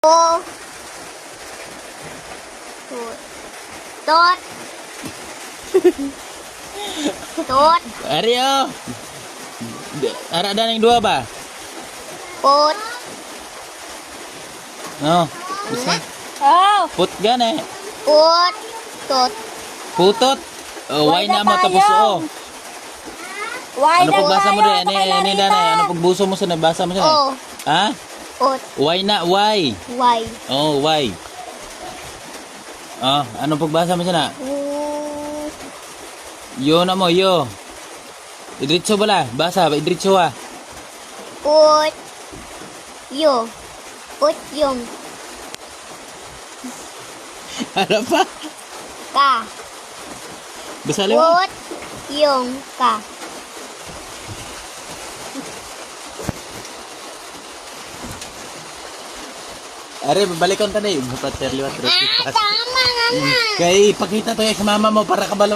O. Tot. Tot. Aryo. Ara ada yang dua ba? Put. No. Bisa. Oh, Put gane. Put. Tot. Putot. Oh, why na mo tapos oh. why Ano na pagbasa mo tayo? din? Ini dana. Ano pagbuso mo sa nabasa mo siya? O. Ha? Ut. Why na? Why? Y. Oh, why? Oh, ano pagbasa mo siya na? U. Yo na mo, yo. Idritso bala. Basa, idritso ah. Ut. Yo. Ut yung. Ano pa? Ka. Basa liwa. Ut yung ka. Are, babalik ko na tayo. Bupat liwat. Tama nga. Kay, pakita to sa mama mo para kabalo.